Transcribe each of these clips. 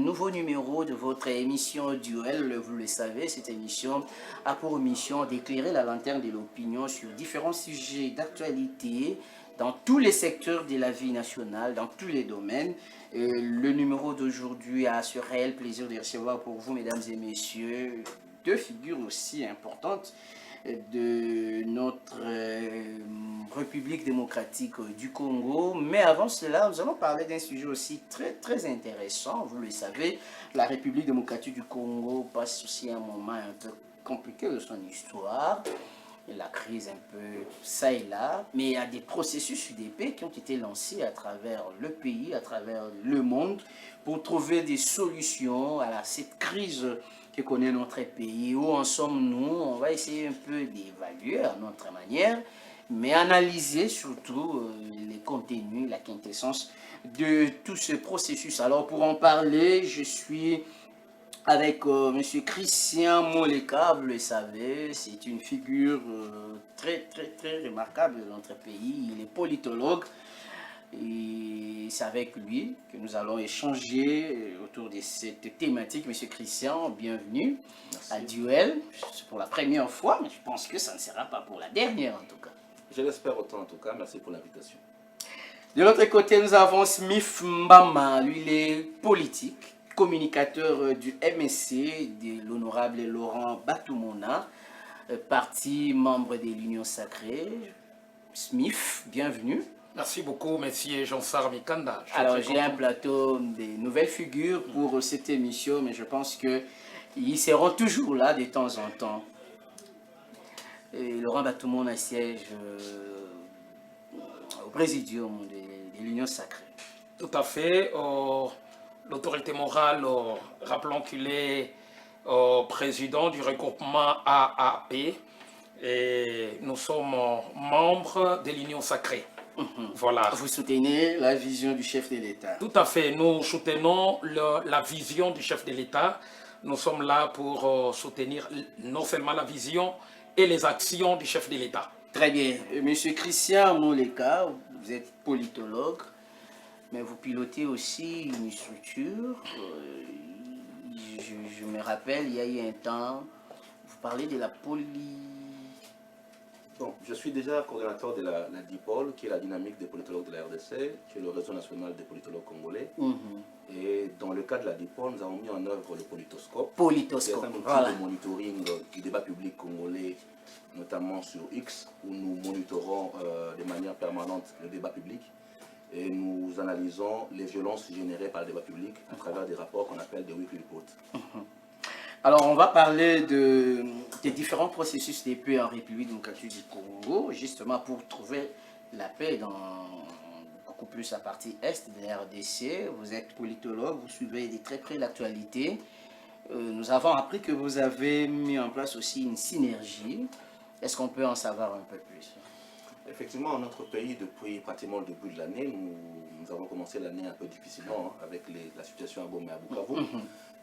Nouveau numéro de votre émission Duel, vous le savez, cette émission a pour mission d'éclairer la lanterne de l'opinion sur différents sujets d'actualité dans tous les secteurs de la vie nationale, dans tous les domaines. Le numéro d'aujourd'hui a ce réel plaisir de recevoir pour vous, mesdames et messieurs, deux figures aussi importantes de notre République démocratique du Congo. Mais avant cela, nous allons parler d'un sujet aussi très intéressant. Vous le savez, la République démocratique du Congo passe aussi un moment un peu compliqué de son histoire. La crise un peu ça et là, mais il y a des processus UDP qui ont été lancés à travers le pays, à travers le monde, pour trouver des solutions à cette crise que connaît notre pays. Où en sommes-nous? On va essayer un peu d'évaluer à notre manière, mais analyser surtout les contenus, la quintessence de tout ce processus. Alors pour en parler, je suis avec M. Christian Moleka, vous le savez, c'est une figure très remarquable de notre pays. Il est politologue et c'est avec lui que nous allons échanger autour de cette thématique. M. Christian, bienvenue. Merci. À Duel. C'est pour la première fois, mais je pense que ça ne sera pas pour la dernière en tout cas. Je l'espère autant en tout cas. Merci pour l'invitation. De l'autre côté, nous avons Smith Mbama. Lui, il est politique, communicateur du MSC, de l'honorable Laurent Batoumona, parti membre de l'Union Sacrée. Smith, bienvenue. Merci beaucoup, monsieur Jean-Sar Mikanda. Alors, j'ai un plateau de nouvelles figures pour cette émission, mais je pense qu'ils seront toujours là de temps en temps. Et Laurent Batoumona siège au présidium de l'Union Sacrée. Tout à fait. L'autorité morale, rappelons qu'il est président du regroupement AAP et nous sommes membres de l'Union Sacrée. Voilà. Vous soutenez la vision du chef de l'État? Tout à fait. Nous soutenons la vision du chef de l'État. Nous sommes là pour soutenir non seulement la vision et les actions du chef de l'État. Très bien. Monsieur Christian Moleka, vous êtes politologue, mais vous pilotez aussi une structure. Je me rappelle, il y a eu un temps, vous parlez de la Bon, je suis déjà coordonnateur de la DIPOL, qui est la dynamique des politologues de la RDC, qui est le réseau national des politologues congolais. Et dans le cadre de la DIPOL, nous avons mis en œuvre le Politoscope. Politoscope, c'est un outil voilà, de monitoring du débat public congolais, notamment sur X, où nous monitorons de manière permanente le débat public. Et nous analysons les violences générées par le débat public à travers des rapports qu'on appelle des weekly reports. Alors, on va parler des différents processus de paix en République démocratique du Congo, justement pour trouver la paix dans beaucoup plus la partie est de la RDC. Vous êtes politologue, vous suivez de très près l'actualité. Nous avons appris que vous avez mis en place aussi une synergie. Est-ce qu'on peut en savoir un peu plus? Effectivement, dans notre pays, depuis pratiquement le début de l'année, nous avons commencé l'année un peu difficilement avec la situation à Goma et à Bukavu.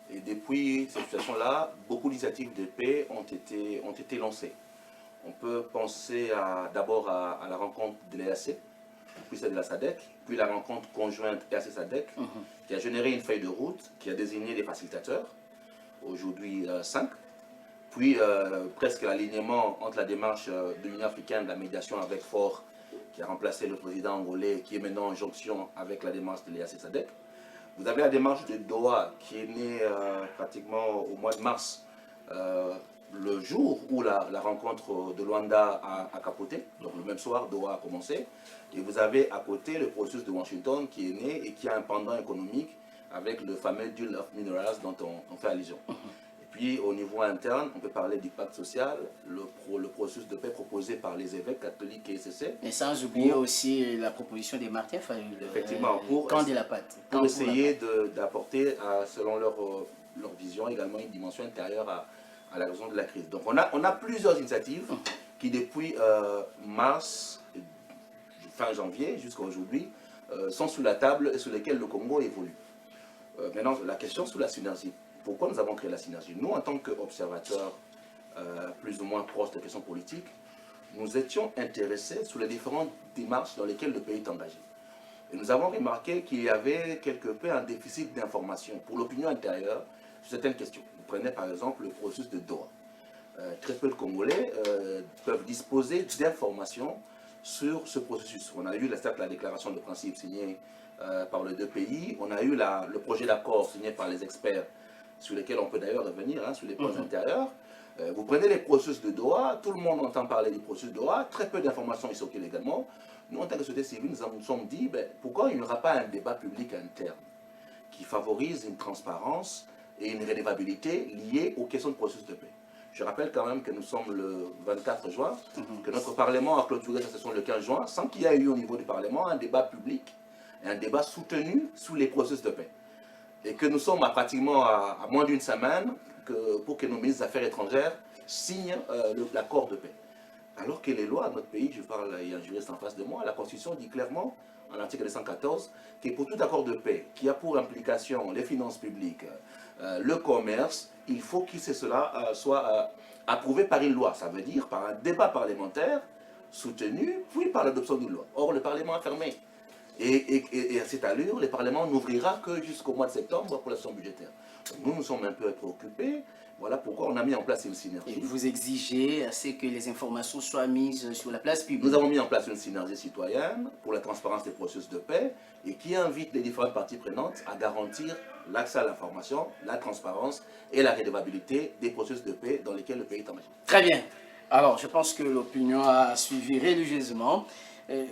Et depuis cette situation-là, beaucoup d'initiatives de paix ont été lancées. On peut penser d'abord à la rencontre de l'EAC, puis celle de la SADC, puis la rencontre conjointe EAC-SADC, qui a généré une feuille de route, qui a désigné des facilitateurs, aujourd'hui 5, puis presque l'alignement entre la démarche de l'Union africaine de la médiation avec FOR, qui a remplacé le président angolais, qui est maintenant en jonction avec la démarche de l'EAC-SADC. Vous avez la démarche de Doha qui est née pratiquement au mois de mars, le jour où la rencontre de Luanda a capoté, donc le même soir, Doha a commencé. Et vous avez à côté le processus de Washington qui est né et qui a un pendant économique avec le fameux Deal of Minerals dont on fait allusion. Et puis au niveau interne, on peut parler du pacte social, le processus de paix proposé par les évêques catholiques et SCC. Et sans oublier aussi la proposition des Martin Fayulu, effectivement, camp de la pâte. Pour essayer d'apporter, selon leur vision, également une dimension intérieure à la raison de la crise. Donc on a plusieurs initiatives qui depuis mars, fin janvier jusqu'à aujourd'hui, sont sous la table et sur lesquelles le Congo évolue. Maintenant, la question sur la synergie. Pourquoi nous avons créé la synergie? Nous, en tant qu'observateurs plus ou moins proches des questions politiques, nous étions intéressés sur les différentes démarches dans lesquelles le pays est engagé. Et nous avons remarqué qu'il y avait quelque peu un déficit d'information pour l'opinion intérieure sur certaines questions. Vous prenez par exemple le processus de Doha. Très peu de Congolais peuvent disposer d'informations sur ce processus. On a eu certes la déclaration de principe signée par les deux pays, on a eu le projet d'accord signé par les experts sur lesquels on peut d'ailleurs revenir, hein, sur les points intérieurs. Vous prenez les processus de Doha, tout le monde entend parler du processus de Doha, très peu d'informations y sortent également. Nous, en tant que société civile, nous nous sommes dit, pourquoi il n'y aura pas un débat public interne qui favorise une transparence et une redevabilité liées aux questions de processus de paix. Je rappelle quand même que nous sommes le 24 juin, que notre Parlement a clôturé sa session le 15 juin, sans qu'il y ait eu au niveau du Parlement un débat public, un débat soutenu sous les processus de paix. Et que nous sommes pratiquement à moins d'une semaine pour que nos ministres des Affaires étrangères signent l'accord de paix. Alors que les lois de notre pays, je parle, il y a un juriste en face de moi, la Constitution dit clairement, en article 214, que pour tout accord de paix qui a pour implication les finances publiques, le commerce, il faut que cela soit approuvé par une loi. Ça veut dire par un débat parlementaire soutenu, puis par l'adoption d'une loi. Or, le Parlement est fermé. Et à cette allure, le Parlement n'ouvrira que jusqu'au mois de septembre pour la session budgétaire. Nous, nous sommes un peu préoccupés. Voilà pourquoi on a mis en place une synergie. Et vous exigez à ce que les informations soient mises sur la place publique. Nous avons mis en place une synergie citoyenne pour la transparence des processus de paix et qui invite les différentes parties prenantes à garantir l'accès à l'information, la transparence et la redevabilité des processus de paix dans lesquels le pays est engagé. Très bien. Alors, je pense que l'opinion a suivi religieusement.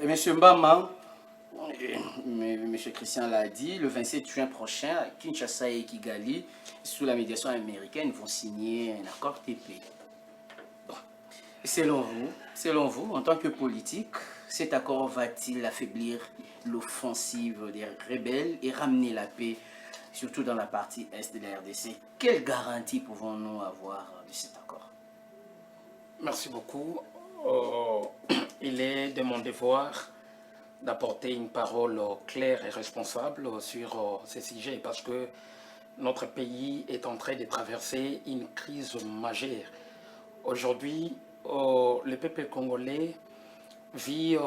Monsieur Mbama, Monsieur Christian l'a dit, le 27 juin prochain, à Kinshasa et Kigali, sous la médiation américaine, vont signer un accord de paix. Bon. Selon vous, en tant que politique, cet accord va-t-il affaiblir l'offensive des rebelles et ramener la paix, surtout dans la partie est de la RDC? Quelle garantie pouvons-nous avoir de cet accord? Merci beaucoup. Il est de mon devoir d'apporter une parole claire et responsable sur ces sujets parce que notre pays est en train de traverser une crise majeure. Aujourd'hui, le peuple congolais vit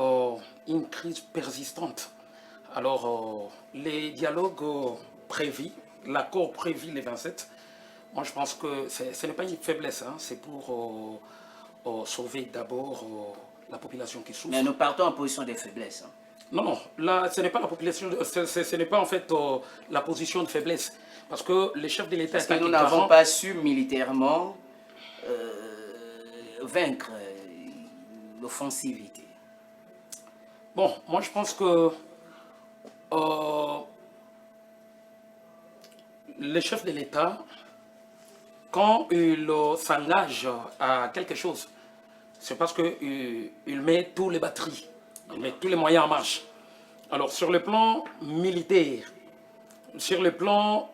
une crise persistante. Alors, les dialogues prévus, l'accord prévu le 27, moi je pense que ce n'est pas une faiblesse, hein, c'est pour sauver d'abord la population qui souffre. Mais nous partons en position de faiblesse. Hein. Non, là, ce n'est pas la population, ce n'est pas en fait la position de faiblesse. Parce que les chefs de l'État... Parce que nous n'avons pas su militairement vaincre l'offensivité. Bon, moi je pense que les chefs de l'État, quand ils s'engagent à quelque chose, c'est parce qu'ils mettent tous les batteries. Il met tous les moyens en marche. Alors, sur le plan militaire, sur le plan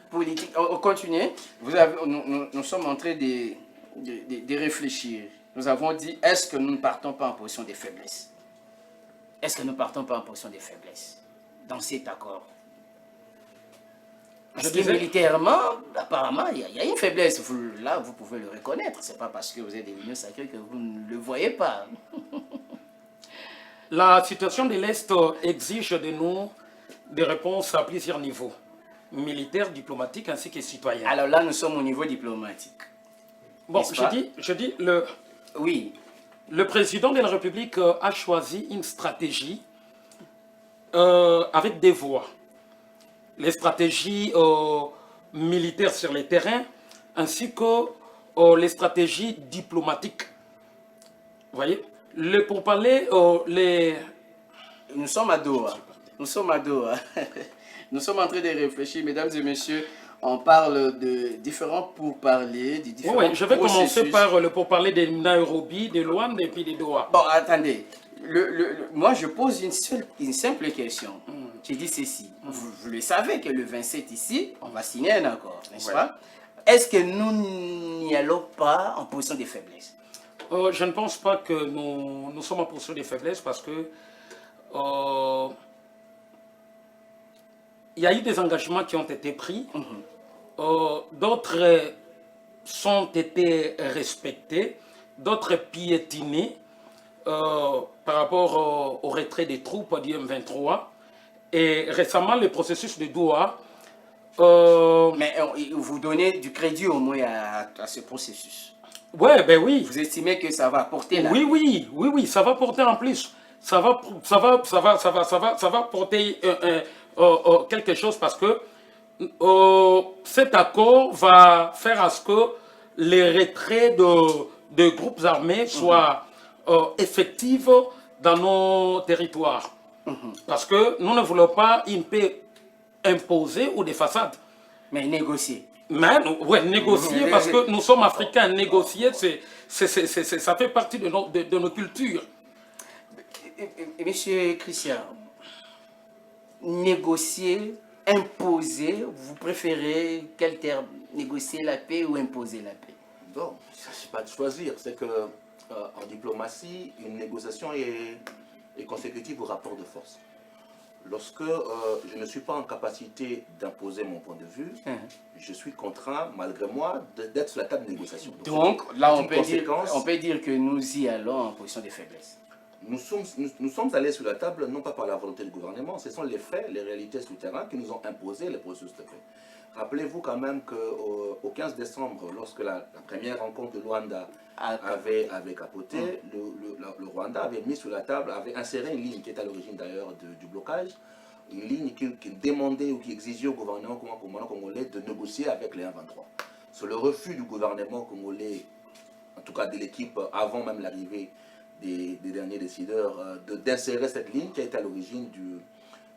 politique, on continue. Nous sommes en train de réfléchir. Nous avons dit, est-ce que nous ne partons pas en position de faiblesse? Est-ce que nous ne partons pas en position de faiblesse dans cet accord? Parce que militairement, apparemment, il y a une faiblesse. Là, vous pouvez le reconnaître. Ce n'est pas parce que vous êtes des unions sacrées que vous ne le voyez pas. La situation de l'Est exige de nous des réponses à plusieurs niveaux. Militaires, diplomatiques ainsi que citoyens. Alors là, nous sommes au niveau diplomatique. Bon, je dis oui. Le président de la République a choisi une stratégie avec des voies. Les stratégies militaires sur les terrains, ainsi que les stratégies diplomatiques. Vous voyez, pour parler, Nous sommes à Doha. Nous sommes à Doha. Nous sommes en train de réfléchir, mesdames et messieurs. On parle de différents pourparlers, de différents je vais commencer par le pourparler de Nairobi, de Luanda et puis de Doha. Bon, attendez. Moi, je pose une simple question. Je dis ceci. Vous le savez que le 27 ici, on va signer un accord, n'est-ce pas? Est-ce que nous n'y allons pas en position de faiblesse? Je ne pense pas que nous sommes en position de faiblesse parce que il y a eu des engagements qui ont été pris. D'autres ont été respectés, d'autres piétinés. par rapport au retrait des troupes du M23. Et récemment, le processus de Doha. Mais vous donnez du crédit au moins à ce processus. Ouais, ben oui. Vous estimez que ça va apporter la... Oui, ça va porter en plus. Ça va porter quelque chose parce que cet accord va faire à ce que les retraits de groupes armés soient effectifs dans nos territoires. Parce que nous ne voulons pas une paix imposée ou des façades. Mais négocier. Mais, ouais, négocier parce que nous sommes africains. Négocier, ça fait partie de nos cultures. Monsieur Christian, négocier, imposer, vous préférez quel terme? Négocier la paix ou imposer la paix? Bon, il ne s'agit pas de choisir. C'est que en diplomatie, une négociation est consécutive au rapport de force. Lorsque je ne suis pas en capacité d'imposer mon point de vue, je suis contraint, malgré moi, d'être sur la table de négociation. Donc là, on peut dire que nous y allons en position de faiblesse. Nous sommes allés sur la table, non pas par la volonté du gouvernement, ce sont les faits, les réalités sur le terrain qui nous ont imposé les processus de paix. Rappelez-vous quand même qu'au 15 décembre, lorsque la première rencontre de Luanda avait capoté, le Rwanda avait mis sur la table, avait inséré une ligne qui est à l'origine d'ailleurs du blocage, une ligne qui demandait ou qui exigeait au gouvernement congolais de négocier avec les 1-23. Sur le refus du gouvernement congolais, en tout cas de l'équipe avant même l'arrivée des derniers décideurs, d'insérer cette ligne qui a été à l'origine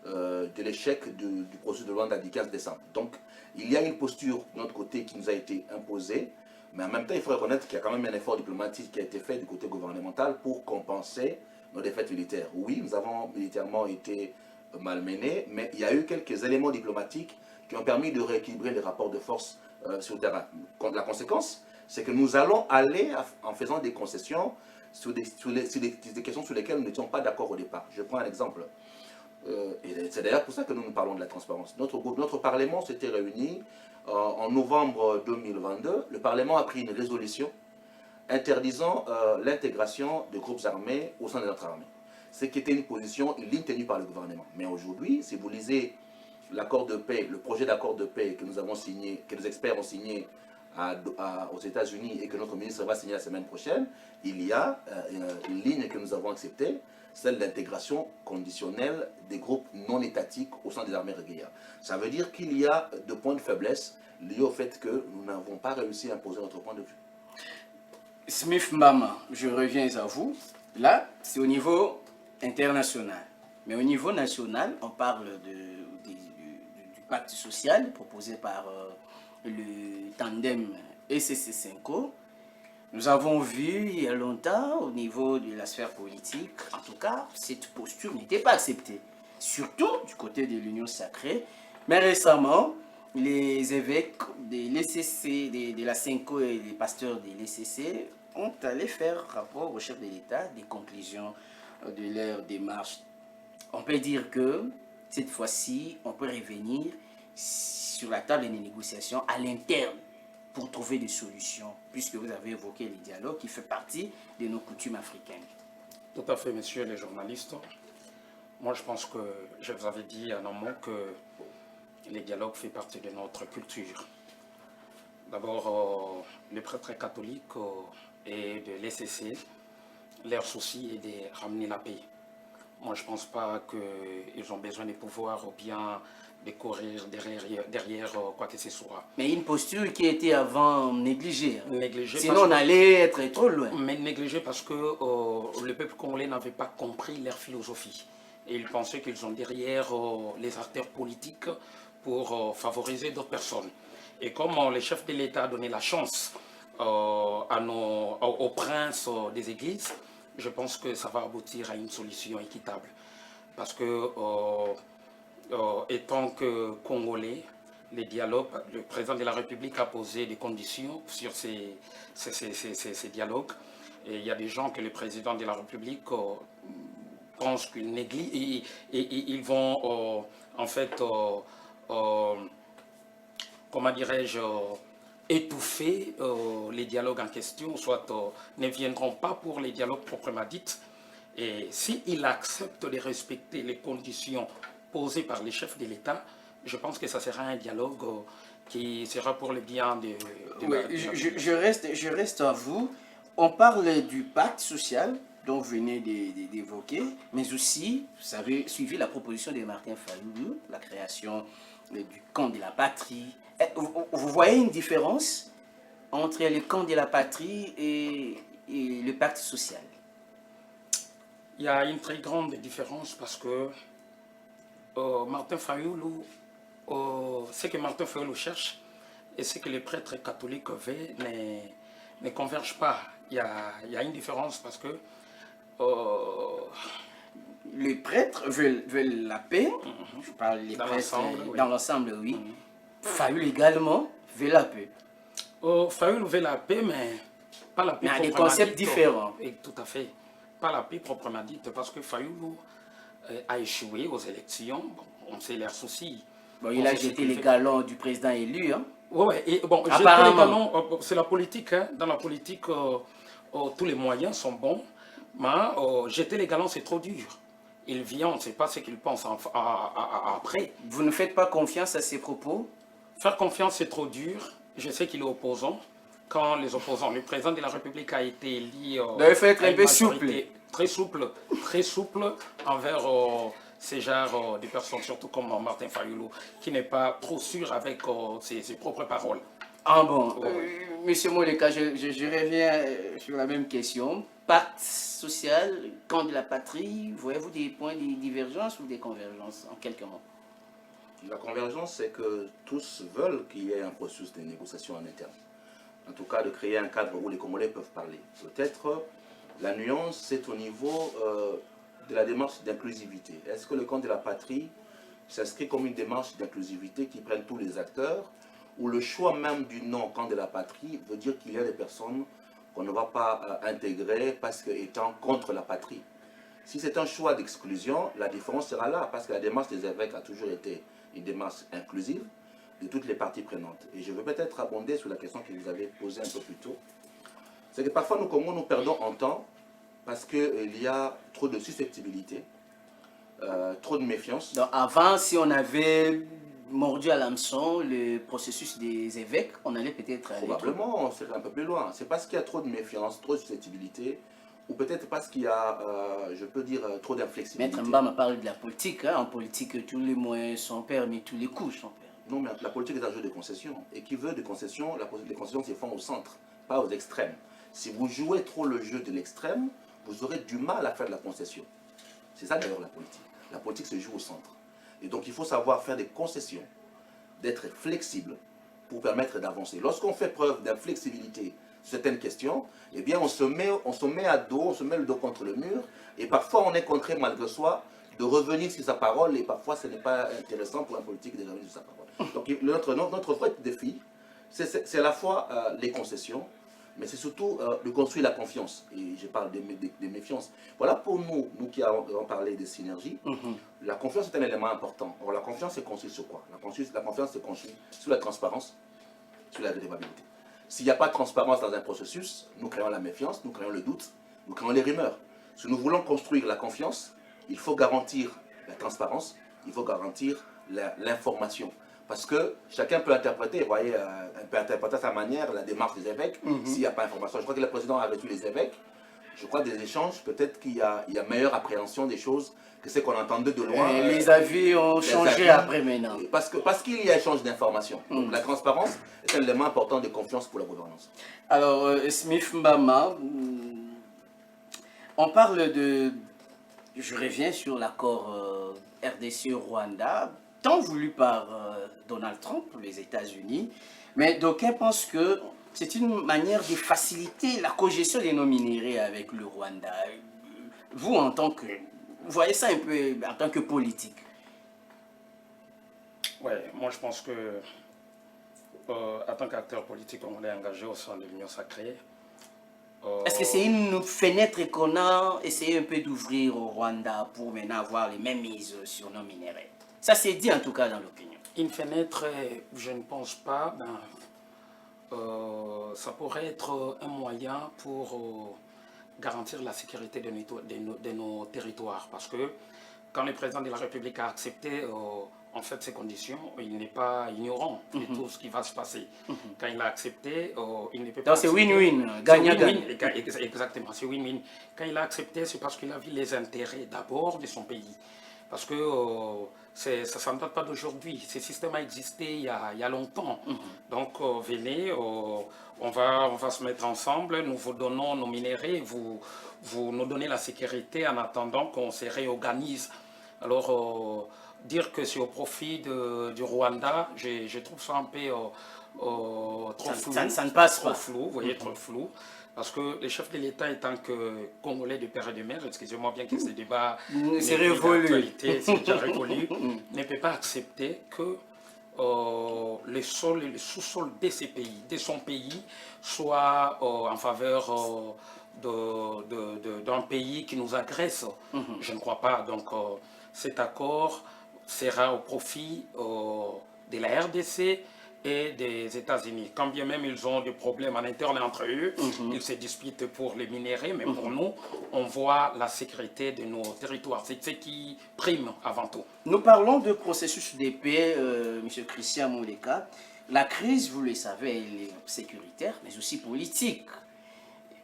de l'échec du processus de Luanda du 15 décembre. Donc, il y a une posture de notre côté qui nous a été imposée, mais en même temps, il faut reconnaître qu'il y a quand même un effort diplomatique qui a été fait du côté gouvernemental pour compenser nos défaites militaires. Oui, nous avons militairement été malmenés, mais il y a eu quelques éléments diplomatiques qui ont permis de rééquilibrer les rapports de force sur le terrain. La conséquence, c'est que nous allons aller en faisant des concessions sur des questions sur lesquelles nous n'étions pas d'accord au départ. Je prends un exemple. Et c'est d'ailleurs pour ça que nous parlons de la transparence. Notre Parlement s'était réuni en novembre 2022. Le Parlement a pris une résolution interdisant l'intégration de groupes armés au sein de notre armée. Ce qui était une ligne tenue par le gouvernement. Mais aujourd'hui, si vous lisez l'accord de paix, le projet d'accord de paix que nous avons signé, que les experts ont signé aux États-Unis et que notre ministre va signer la semaine prochaine, il y a une ligne que nous avons acceptée, celle d'intégration conditionnelle des groupes non étatiques au sein des armées régulières. Ça veut dire qu'il y a deux points de faiblesse liés au fait que nous n'avons pas réussi à imposer notre point de vue. Smith Mbama, je reviens à vous. Là, c'est au niveau international. Mais au niveau national, on parle du pacte social proposé par le tandem ECC-5O. Nous avons vu il y a longtemps au niveau de la sphère politique, en tout cas, cette posture n'était pas acceptée, surtout du côté de l'Union sacrée. Mais récemment, les évêques de l'ECC, de la 5O et les pasteurs de l'ECC ont allé faire rapport au chef de l'État des conclusions de leur démarche. On peut dire que cette fois-ci, on peut revenir sur la table des négociations à l'interne pour trouver des solutions, puisque vous avez évoqué le dialogue qui fait partie de nos coutumes africaines. Tout à fait, messieurs les journalistes. Moi, je pense que je vous avais dit en amont que le dialogue fait partie de notre culture. D'abord, les prêtres catholiques et de l'ECC, leur souci est de ramener la paix. Moi, je ne pense pas qu'ils ont besoin de pouvoir ou bien de courir derrière quoi que ce soit. Mais une posture qui était avant négligée. Négligée. Sinon, on allait être trop loin. Mais négligée parce que le peuple congolais n'avait pas compris leur philosophie. Et ils pensaient qu'ils ont derrière les acteurs politiques pour favoriser d'autres personnes. Et comme le chef de l'État a donné la chance aux princes des églises, je pense que ça va aboutir à une solution équitable. Parce que, étant que Congolais, les dialogues, le président de la République a posé des conditions sur ces dialogues. Et il y a des gens que le président de la République pense qu'ils négligent et ils vont en fait, comment dirais-je, étouffer les dialogues en question, soit ne viendront pas pour les dialogues proprement dits, Et s'il accepte de respecter les conditions posées par les chefs de l'État, je pense que ça sera un dialogue qui sera pour le bien de Oui, je reste à vous. On parle du pacte social dont vous venez d'évoquer, mais aussi, vous avez suivi la proposition de Martin Fayulu, la création du camp de la patrie. Vous voyez une différence entre le camp de la patrie et le pacte social? Il y a une très grande différence parce que Martin Fayulu, ce que Martin Fayulu cherche et ce que les prêtres catholiques veulent ne convergent pas. Il y a une différence parce que les prêtres veulent la paix, je parle des prêtres dans l'ensemble, oui. Fayulu également veut la paix. Fayulu veut la paix, mais pas la paix mais proprement des concepts dite. Différents. Et tout à fait. Pas la paix proprement dite, parce que Fayulu a échoué aux élections. Bon, on sait leurs soucis. Bon, il a jeté les galons du président élu. Hein. Ouais, et bon, jeter les galons, c'est la politique. Hein. Dans la politique, tous les moyens sont bons, mais jeter les galons, c'est trop dur. Il vient, on ne sait pas ce qu'il pense après. Vous ne faites pas confiance à ses propos? Faire confiance, c'est trop dur. Je sais qu'il est opposant. Quand les opposants, le président de la République a été élu... il faut être un peu souple. Très souple envers ces genres de personnes, surtout comme Martin Fayulu, qui n'est pas trop sûr avec ses propres paroles. Ah bon, Monsieur Moleka, je reviens sur la même question. Pacte social, camp de la patrie, voyez-vous des points de divergence ou des convergences en quelques mots? La convergence, c'est que tous veulent qu'il y ait un processus de négociation en interne. En tout cas, de créer un cadre où les Congolais peuvent parler. Peut-être la nuance, c'est au niveau de la démarche d'inclusivité. Est-ce que le camp de la patrie s'inscrit comme une démarche d'inclusivité qui prenne tous les acteurs, ou le choix même du nom camp de la patrie veut dire qu'il y a des personnes qu'on ne va pas intégrer parce qu'étant contre la patrie? Si c'est un choix d'exclusion, la différence sera là, parce que la démarche des évêques a toujours été une démarche inclusive de toutes les parties prenantes. Et je veux peut-être abonder sur la question que vous avez posée un peu plus tôt. C'est que parfois, nous, Congos, nous perdons en temps parce qu'il y a trop de susceptibilité, trop de méfiance. Donc, avant, si on avait mordu à l'hameçon le processus des évêques, on allait peut-être aller... Probablement, on serait un peu plus loin. C'est parce qu'il y a trop de méfiance, trop de susceptibilité, ou peut-être parce qu'il y a, je peux dire, trop d'inflexibilité. Maître Mbama parle de la politique. Hein. En politique, tous les moyens sont permis, tous les coups sont permis. Non, mais la politique est un jeu de concession. Et qui veut de concession, les concessions se font au centre, pas aux extrêmes. Si vous jouez trop le jeu de l'extrême, vous aurez du mal à faire de la concession. C'est ça d'ailleurs la politique. La politique se joue au centre. Et donc il faut savoir faire des concessions, d'être flexible pour permettre d'avancer. Lorsqu'on fait preuve d'inflexibilité sur certaines questions, eh bien on se met à dos, on se met le dos contre le mur, et parfois on est contraint malgré soi de revenir sur sa parole, et parfois ce n'est pas intéressant pour un politique de revenir sur sa parole. Donc notre vrai défi, c'est à la fois les concessions, mais c'est surtout de construire la confiance. Et je parle des méfiances. Voilà pour nous qui avons parlé des synergies, la confiance est un élément important. Or, la confiance est construite sur quoi? La confiance est construite sur la transparence, sur la redevabilité. S'il n'y a pas de transparence dans un processus, nous créons la méfiance, nous créons le doute, nous créons les rumeurs. Si nous voulons construire la confiance, il faut garantir la transparence, il faut garantir l'information. Parce que chacun peut interpréter, vous voyez, peut interpréter à sa manière la démarche des évêques s'il n'y a pas d'information. Je crois que le président a reçu les évêques. Je crois des échanges, peut-être qu'il y a meilleure appréhension des choses que ce qu'on entendait de loin. Les avis ont changé après maintenant. Parce qu'il y a échange d'informations. Donc la transparence est un élément important de confiance pour la gouvernance. Alors, Smith Mbama, on parle de... Je reviens sur l'accord RDC-Rwanda, tant voulu par Donald Trump, les États-Unis, mais d'aucuns pensent que c'est une manière de faciliter la cogestion des non-minérés avec le Rwanda. Vous, en tant que... Vous voyez ça un peu en tant que politique? Oui, moi je pense que, en tant qu'acteur politique, on est engagé au sein de l'Union sacrée. Est-ce que c'est une fenêtre qu'on a essayé un peu d'ouvrir au Rwanda pour maintenant avoir les mêmes mises sur nos minéraux? Ça s'est dit en tout cas dans l'opinion. Une fenêtre, je ne pense pas. Ça pourrait être un moyen pour garantir la sécurité de nos territoires. Parce que quand le président de la République a accepté en fait ces conditions, il n'est pas ignorant de tout ce qui va se passer. Quand il a accepté, il ne peut pas... Donc c'est win-win, gagnant-gagnant. Exactement, c'est win-win. Quand il a accepté, c'est parce qu'il a vu les intérêts d'abord de son pays. Parce que ça ne date pas d'aujourd'hui. Ce système a existé il y a longtemps. Donc venez, on va se mettre ensemble, nous vous donnons nos minéraux, vous nous donnez la sécurité en attendant qu'on se réorganise. Alors, dire que c'est au profit du Rwanda, je trouve ça un peu trop flou. Ça ne passe pas. Trop flou, vous voyez, trop flou. Parce que le chef de l'État étant que Congolais de père et de mère, excusez-moi bien que ce débat c'est révolu, c'est déjà révolu, ne peut pas accepter que le sol et le sous-sol de ces pays, de son pays, soit en faveur d'un pays qui nous agresse. Je ne crois pas. Donc cet accord sera au profit de la RDC et des États-Unis. Quand bien même ils ont des problèmes en interne entre eux, ils se disputent pour les minéraux, mais pour nous, on voit la sécurité de nos territoires. C'est ce qui prime avant tout. Nous parlons de processus de paix, M. Christian Moleka. La crise, vous le savez, elle est sécuritaire, mais aussi politique.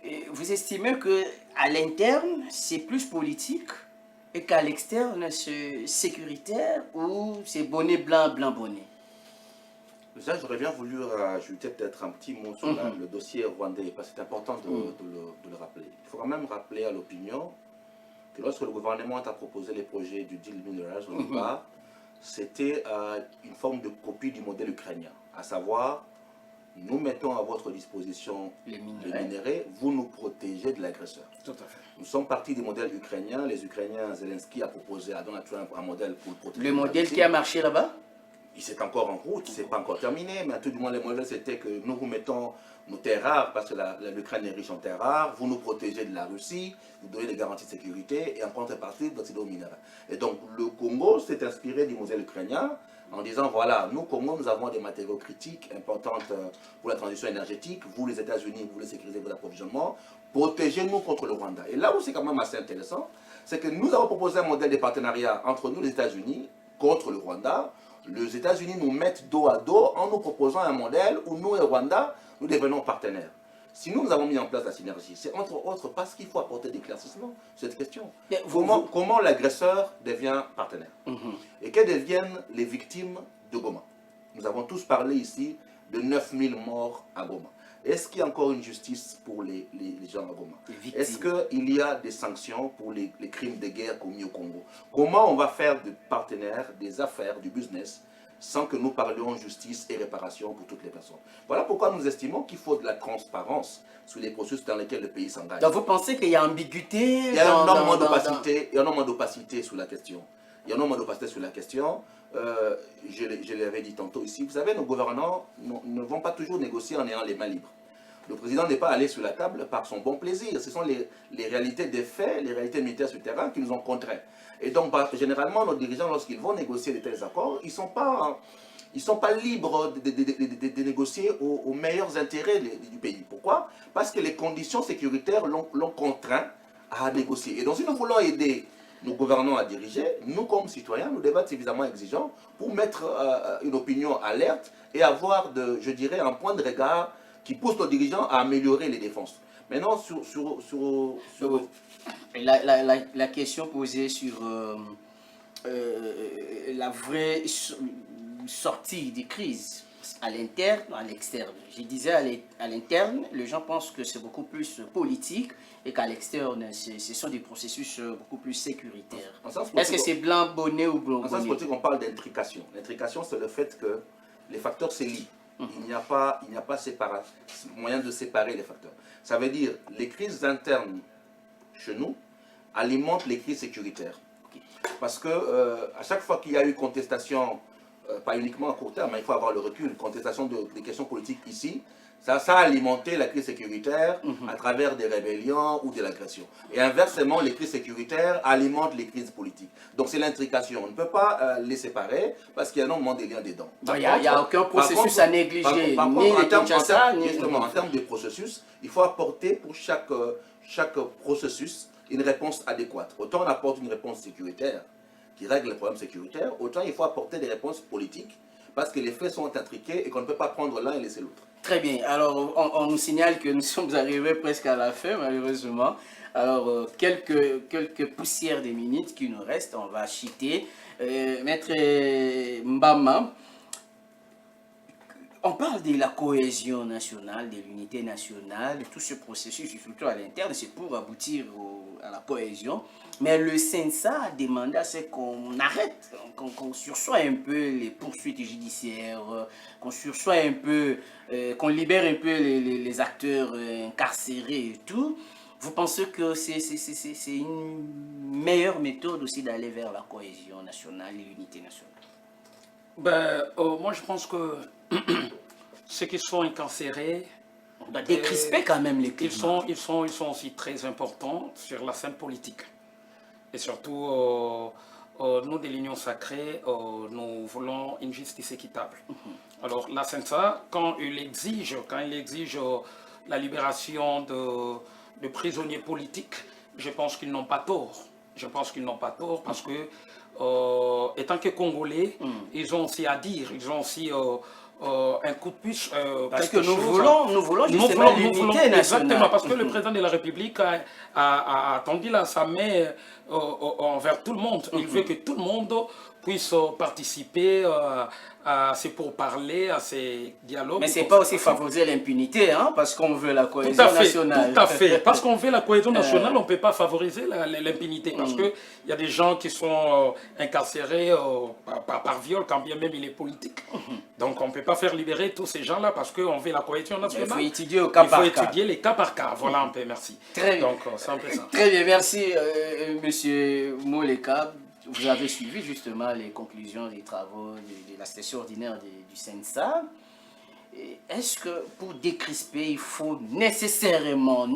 Et vous estimez qu'à l'interne, c'est plus politique et qu'à l'externe, c'est sécuritaire ou c'est bonnet blanc, blanc bonnet? Ça, j'aurais bien voulu ajouter peut-être un petit mot sur le dossier rwandais, parce que c'est important de le rappeler. Il faut quand même rappeler à l'opinion que lorsque le gouvernement a proposé les projets du deal Minerals au départ, c'était une forme de copie du modèle ukrainien, à savoir, nous mettons à votre disposition les minéraux, vous nous protégez de l'agresseur. Tout à fait. Nous sommes partis du modèle ukrainien, les Ukrainiens, Zelensky a proposé à Donald Trump un modèle pour le protéger. Le modèle qui a marché là-bas? Il s'est encore en route, c'est pas encore terminé, mais à tout du moins les modèles c'était que nous vous mettons nos terres rares, parce que l'Ukraine est riche en terres rares, vous nous protégez de la Russie, vous donnez des garanties de sécurité, et en contrepartie, vous accédez aux minéraux. Et donc le Congo s'est inspiré du modèle ukrainien, en disant voilà, nous Congo, nous avons des matériaux critiques importantes pour la transition énergétique, vous les États-Unis, vous voulez sécuriser vos approvisionnements, protégez-nous contre le Rwanda. Et là où c'est quand même assez intéressant, c'est que nous avons proposé un modèle de partenariat entre nous les États-Unis contre le Rwanda. Les États-Unis nous mettent dos à dos en nous proposant un modèle où nous et Rwanda, nous devenons partenaires. Si nous avons mis en place la synergie, c'est entre autres parce qu'il faut apporter des éclaircissements sur cette question. Comment l'agresseur devient partenaire et que deviennent les victimes de Goma? Nous avons tous parlé ici de 9000 morts à Goma. Est-ce qu'il y a encore une justice pour les gens à Goma? Est-ce qu'il y a des sanctions pour les crimes de guerre commis au Congo? Comment on va faire des partenaires, des affaires, du business, sans que nous parlions justice et réparation pour toutes les personnes? Voilà pourquoi nous estimons qu'il faut de la transparence sur les processus dans lesquels le pays s'engage. Donc vous pensez qu'il y a ambiguïté? Il y a un énorme d'opacité sur la question. Il y a un nombre d'opacité sur la question. Je l'avais dit tantôt ici, vous savez, nos gouvernants ne vont pas toujours négocier en ayant les mains libres. Le président n'est pas allé sur la table par son bon plaisir. Ce sont les réalités des faits, les réalités militaires sur le terrain qui nous ont contraints. Et donc, généralement, nos dirigeants, lorsqu'ils vont négocier de tels accords, ils ne sont pas libres de négocier aux meilleurs intérêts du pays. Pourquoi? Parce que les conditions sécuritaires l'ont contraint à négocier. Et donc, si nous voulons aider nos gouvernants à diriger, nous, comme citoyens, nous devons être suffisamment exigeants pour mettre une opinion alerte et avoir, je dirais, un point de regard qui pousse nos dirigeants à améliorer les défenses. Maintenant, la question posée sur la vraie sortie des crises, à l'interne ou à l'externe. Je disais à l'interne, les gens pensent que c'est beaucoup plus politique et qu'à l'externe, ce sont des processus beaucoup plus sécuritaires. Est-ce que c'est blanc, bonnet ou blanc? En sens politique, on parle d'intrication. L'intrication, c'est le fait que les facteurs se lient. Il n'y a pas moyen de séparer les facteurs. Ça veut dire les crises internes chez nous alimentent les crises sécuritaires. Parce que à chaque fois qu'il y a eu contestation pas uniquement à court terme, mais il faut avoir le recul. Contestation des questions politiques ici, ça a alimenté la crise sécuritaire à travers des rébellions ou de l'agression. Et inversement, les crises sécuritaires alimentent les crises politiques. Donc c'est l'intrication. On ne peut pas les séparer parce qu'il y a énormément de liens dedans. Il n'y a aucun processus à négliger, ni les Kinshasa, ni... Justement, en termes de processus, il faut apporter pour chaque processus une réponse adéquate. Autant on apporte une réponse sécuritaire qui règle les problèmes sécuritaires, autant il faut apporter des réponses politiques parce que les faits sont intriqués et qu'on ne peut pas prendre l'un et laisser l'autre. Très bien. Alors, on nous signale que nous sommes arrivés presque à la fin, malheureusement. Alors, quelques poussières de minutes qui nous restent, on va chuter. Maître Mbama, on parle de la cohésion nationale, de l'unité nationale, de tout ce processus, surtout à l'interne, c'est pour aboutir à la cohésion. Mais le CENSA a demandé à ce qu'on arrête, qu'on sursoie un peu les poursuites judiciaires, qu'on sursoie un peu, qu'on libère un peu les acteurs incarcérés et tout. Vous pensez que c'est une meilleure méthode aussi d'aller vers la cohésion nationale et l'unité nationale? Moi, je pense que ceux qui sont incarcérés, on doit décrisper quand même les climats. Ils sont aussi très importants sur la scène politique. Et surtout, nous de l'Union Sacrée, nous voulons une justice équitable. Alors la CENSA, quand il exige la libération de prisonniers politiques, je pense qu'ils n'ont pas tort. Je pense qu'ils n'ont pas tort parce que, étant que Congolais, ils ont aussi à dire, ils ont aussi un coup de puce. Parce que nous voulons justement l'unité nationale. Exactement, parce que le président de la République a tendu sa main envers tout le monde. Il veut que tout le monde puisse participer à ces pourparlers, à ces dialogues. Mais ce n'est pas aussi favoriser l'impunité, hein, parce qu'on veut la cohésion nationale. Tout à fait. Parce qu'on veut la cohésion nationale, on ne peut pas favoriser l'impunité. Parce qu'il y a des gens qui sont incarcérés par viol, quand bien même il est politique. Donc on ne peut pas faire libérer tous ces gens-là parce qu'on veut la cohésion nationale. Il faut étudier au cas par cas. Il faut étudier les cas par cas. Voilà un peu, merci. Très bien. Donc c'est un peu ça. Très bien, merci Monsieur Moleka. Vous avez suivi justement les conclusions des travaux de la session ordinaire du CENSA. Est-ce que pour décrisper, il faut nécessairement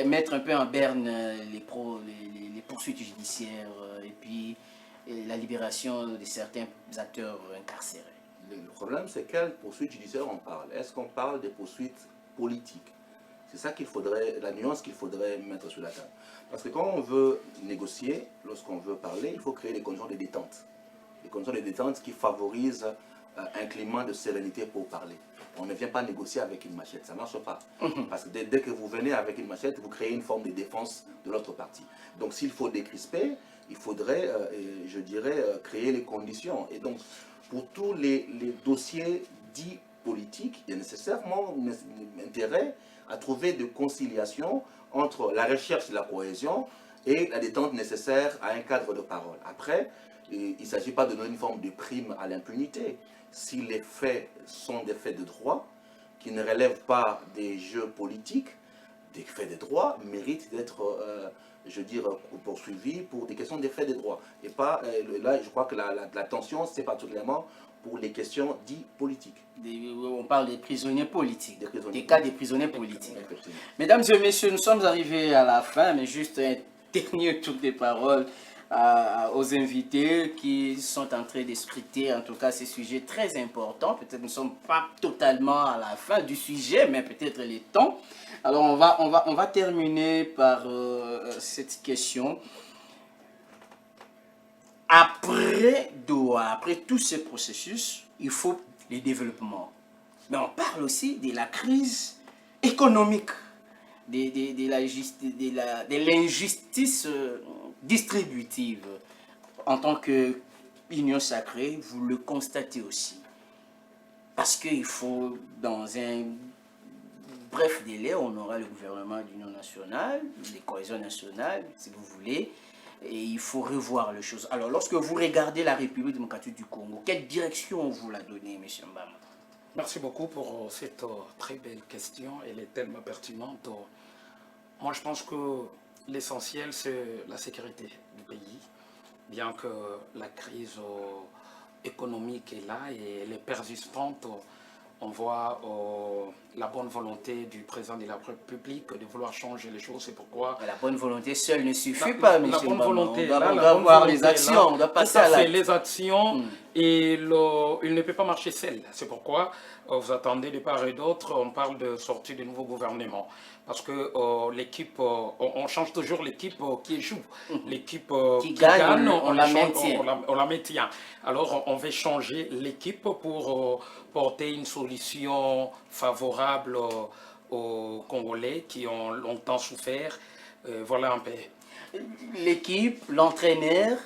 mettre un peu en berne les poursuites judiciaires et puis la libération de certains acteurs incarcérés? Le problème, c'est quelles poursuites judiciaires on parle. Est-ce qu'on parle des poursuites politiques? C'est ça qu'il faudrait, la nuance qu'il faudrait mettre sur la table. Parce que quand on veut négocier, lorsqu'on veut parler, il faut créer des conditions de détente. Des conditions de détente qui favorisent un climat de sérénité pour parler. On ne vient pas négocier avec une machette, ça ne marche pas. Parce que dès que vous venez avec une machette, vous créez une forme de défense de l'autre partie. Donc s'il faut décrisper, il faudrait, je dirais, créer les conditions. Et donc, pour tous les dossiers dits politiques, il y a nécessairement intérêt à trouver de conciliation entre la recherche de la cohésion et la détente nécessaire à un cadre de parole. Après, il ne s'agit pas de donner une forme de prime à l'impunité. Si les faits sont des faits de droit, qui ne relèvent pas des jeux politiques, des faits de droit méritent d'être, je veux dire, poursuivis pour des questions des faits de droit. Et pas, là, je crois que la tension, c'est particulièrement pour les questions dites politiques. On parle des prisonniers politiques, des cas des prisonniers politiques. Mesdames et messieurs, nous sommes arrivés à la fin, mais juste un dernier tour de parole aux invités qui sont en train d'expliquer en tout cas ces sujets très importants. Peut-être nous ne sommes pas totalement à la fin du sujet, mais peut-être les temps. Alors on va terminer par cette question. Après Doha, après tous ces processus, il faut les développements. Mais on parle aussi de la crise économique, de l'injustice distributive. En tant qu'Union Sacrée, vous le constatez aussi. Parce qu'il faut, dans un bref délai, on aura le gouvernement d'union nationale, de cohésion nationale, si vous voulez, et il faut revoir les choses. Alors, lorsque vous regardez la République démocratique du Congo, quelle direction vous la donnez, M. Mbama? Merci beaucoup pour cette très belle question. Elle est tellement pertinente. Moi, je pense que l'essentiel, c'est la sécurité du pays. Bien que la crise économique est là et elle est persistante. On voit la bonne volonté du président de la République de vouloir changer les choses. C'est pourquoi... La bonne volonté seule ne suffit pas, M. La bonne Mbama. volonté, On là, doit avoir les actions, là, on doit passer tout à à fait, l'acte. les actions, et il ne peut pas marcher seul. C'est pourquoi vous attendez de part et d'autre, on parle de sortie de nouveaux gouvernements. Parce que l'équipe, on change toujours l'équipe qui joue. L'équipe qui gagne, on la maintient. Alors on veut changer l'équipe pour porter une solution favorable aux Congolais qui ont longtemps souffert. Voilà un peu. L'équipe, l'entraîneur,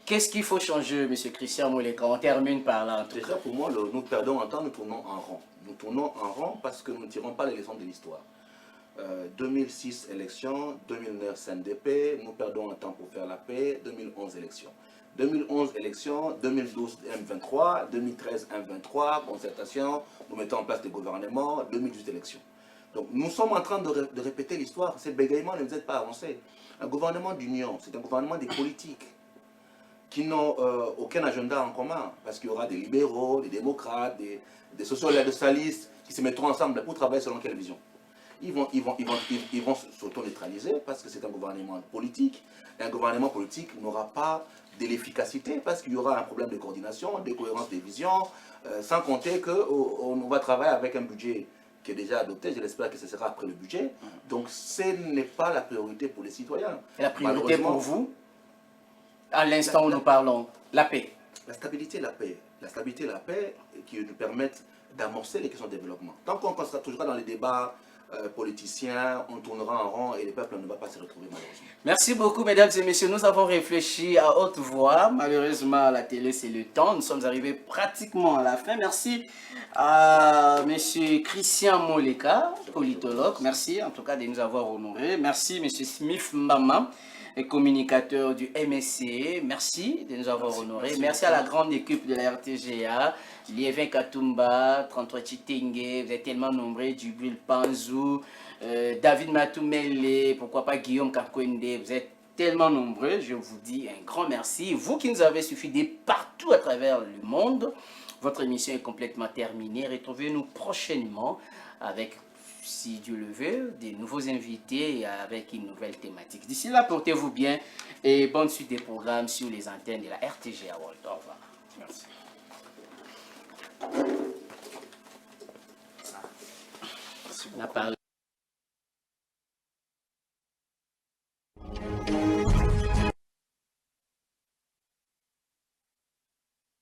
qu'est-ce qu'il faut changer, M. Christian Moleka? On termine par là. En tout Déjà, pour moi, nous perdons un temps, nous tournons en rond. Nous tournons en rond parce que nous ne tirons pas les leçons de l'histoire. 2006 élections, 2009 CNDP, nous perdons un temps pour faire la paix, 2011 élections. 2011 élections, 2012 M23, 2013 M23, concertation, nous mettons en place des gouvernements, 2018 élections. Donc nous sommes en train de répéter l'histoire, ces bégaiements ne nous aident pas à avancer. Un gouvernement d'union, c'est un gouvernement des politiques qui n'ont aucun agenda en commun, parce qu'il y aura des libéraux, des démocrates, des socialistes qui se mettront ensemble pour travailler selon quelle vision. Ils vont s'auto-neutraliser parce que c'est un gouvernement politique. Et un gouvernement politique n'aura pas de l'efficacité parce qu'il y aura un problème de coordination, de cohérence des visions, sans compter qu'on va travailler avec un budget qui est déjà adopté. Je l'espère que ce sera après le budget. Donc ce n'est pas la priorité pour les citoyens. Et la priorité pour vous, à l'instant où nous parlons, la paix. La stabilité et la paix. La stabilité et la paix qui nous permettent d'amorcer les questions de développement. Tant qu'on sera toujours dans les débats politiciens, on tournera en rond et le peuple ne va pas se retrouver malheureusement. Merci beaucoup, mesdames et messieurs. Nous avons réfléchi à haute voix. Malheureusement, à la télé, c'est le temps. Nous sommes arrivés pratiquement à la fin. Merci à M. Christian Moleka, politologue. Merci en tout cas de nous avoir honorés. Merci M. Smith Mbama, communicateur du MSC. Merci de nous avoir honorés. Merci à la grande équipe de la RTGA. Liévin Katumba, 33 Chitenge, vous êtes tellement nombreux, Djibril Panzou, David Matoumele, pourquoi pas Guillaume Kakwende, vous êtes tellement nombreux, je vous dis un grand merci. Vous qui nous avez suffi de partout à travers le monde, votre émission est complètement terminée. Retrouvez-nous prochainement avec, si Dieu le veut, des nouveaux invités et avec une nouvelle thématique. D'ici là, portez-vous bien et bonne suite des programmes sur les antennes de la RTGA World. Au revoir. Merci. On a parlé.